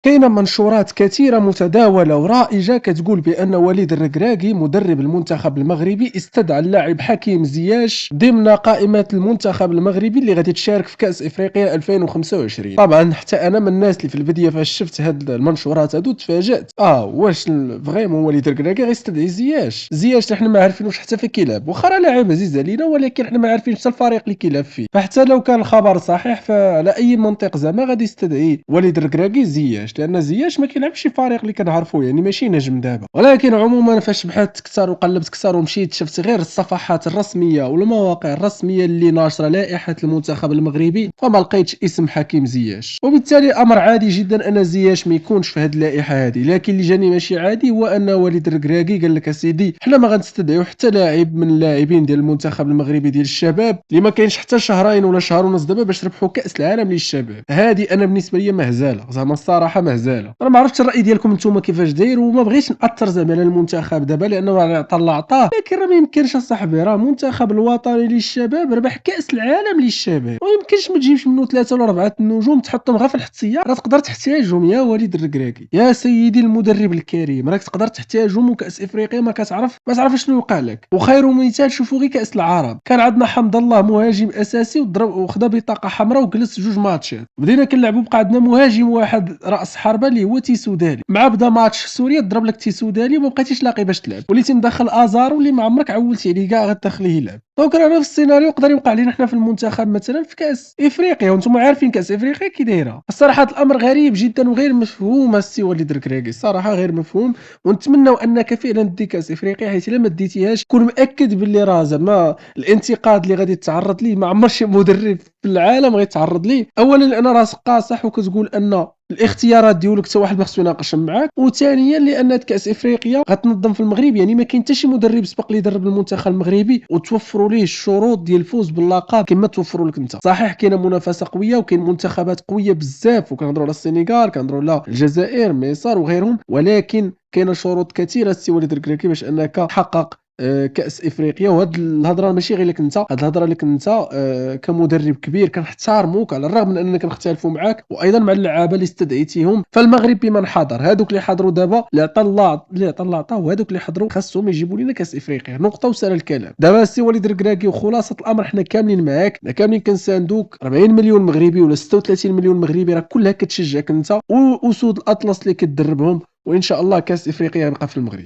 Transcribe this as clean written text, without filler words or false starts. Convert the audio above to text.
كاينة منشورات كثيرة متداولة ورائجة كتقول بأن وليد الركراكي مدرب المنتخب المغربي استدعى اللاعب حكيم زياش ضمن قائمة المنتخب المغربي اللي غادي تشارك في كأس إفريقيا 2025. طبعا حتى أنا من الناس اللي في البداية فاش شفت هاد المنشورات هادو تفاجأت، واش فريمون وليد الركراكي غيستدعي زياش اللي حنا ما عارفينوش حتى فين كيلعب، واخا راه لاعب عزيز علينا ولكن حنا ما عارفين حتى الفريق اللي كيلعب فيه، فحتى لو كان الخبر صحيح فعلى أي منطق زعما غادي يستدعي وليد الركراكي لأن زياش ما كيلعبش في فريق اللي كنعرفو، يعني ماشي نجم دابا. ولكن عموما فاش بحثت كثر وقلبت كثر ومشيت شفت غير الصفحات الرسميه والمواقع الرسميه اللي ناشره لائحه المنتخب المغربي، فما لقيتش اسم حكيم زياش، وبالتالي امر عادي جدا ان زياش ما يكونش في هذه اللائحه هذه. لكن اللي جاني ماشي عادي هو ان وليد الركراكي قال لك اسيدي حنا ما غنستدعيو حتى لاعب من اللاعبين ديال المنتخب المغربي ديال الشباب اللي ما كاينش حتى شهرين ولا شهر ونص دابا باش ربحوا كاس العالم للشباب. هذه انا بالنسبه لي مهزله، زعما الصراحه مهزله. انا ما عرفتش الراي ديالكم نتوما كيفاش داير، وما بغيتش ناثر زعما على المنتخب دابا لانه راه عطى الله عطاه، لكن راه ما يمكنش اصاحبي، راه المنتخب الوطني للشباب ربح كاس العالم للشباب، ما يمكنش ما تجيبش منه ثلاثه ولا اربعه النجوم تحطهم غير في الحصيه، راه تقدر تحتاجهم يا وليد الركراكي يا سيدي المدرب الكريم، راك تقدر تحتاجهم. وكاس افريقيا ما تعرف شنو يوقع لك. وخير مثال شوفوا غير كاس العرب، كان عندنا حمد الله مهاجم اساسي وضرب وخدا بطاقه حمراء وجلس جوج ماتشات، بدينا كنلعبوا بقى عندنا مهاجم واحد راس حربه اللي هو تيسودالي، مع بدا ماتش سوريا ضرب لك تيسودالي وما بقيتيش لاقي باش تلعب، وليتي مدخل ازار واللي ما عمرك عولتي عليه كاع غتدخليه يلعب. دونك راه نفس السيناريو يقدر يوقع لينا حنا في المنتخب مثلا في كاس افريقيا، وانتم عارفين كاس افريقيا كي دايره. الصراحه الامر غريب جدا وغير مفهوم السي وليد الكراكي، الصراحه غير مفهوم. ونتمنوا انك فعلا دي كاس افريقيا، حيت الا ما ديتيهاش كون مأكد باللي راه زعما الانتقاد اللي غادي تتعرض ليه ما عمر شي مدرب في العالم غيتعرض ليه. اولا لان راسك قاصح وكتقول ان الاختيارات ديالك حتى واحد ما خصو يناقش معاك، وثانيا لان كاس افريقيا غتنظم في المغرب، يعني ما كاين حتى شي مدرب سبق لي يدرب المنتخب المغربي وتوفروا ليه الشروط ديال الفوز باللقب كما توفروا لك انت. صحيح كاينه منافسه قويه وكاين منتخبات قويه بزاف، وكنهضروا على السنغال، كنهضروا على الجزائر، مصر وغيرهم، ولكن كاينه شروط كثيره السي وليد الكراكي باش انك تحقق كأس إفريقيا. وهاد الهضرة ماشي غير لك أنت، هاد الهضرة لك أنت كمدرب كبير كنحتارموك على الرغم من أننا كنختلفوا معاك، وأيضا مع اللعابة اللي استدعيتيهم. فالمغرب بمن حضر، هادوك اللي حضروا دابا اللي عطى الله عطاه، وهادوك اللي حضروا خاصهم يجيبوا لنا كأس إفريقيا، نقطة وسال الكلام. دابا السي وليد الكراكي وخلاصة الأمر حنا كاملين معاك، حنا كاملين كنساندوك. 40 مليون مغربي ولا 36 مليون مغربي راه كلها كتشجعك أنت وأسود الأطلس اللي كتدربهم، وإن شاء الله كأس إفريقيا يبقى في المغرب.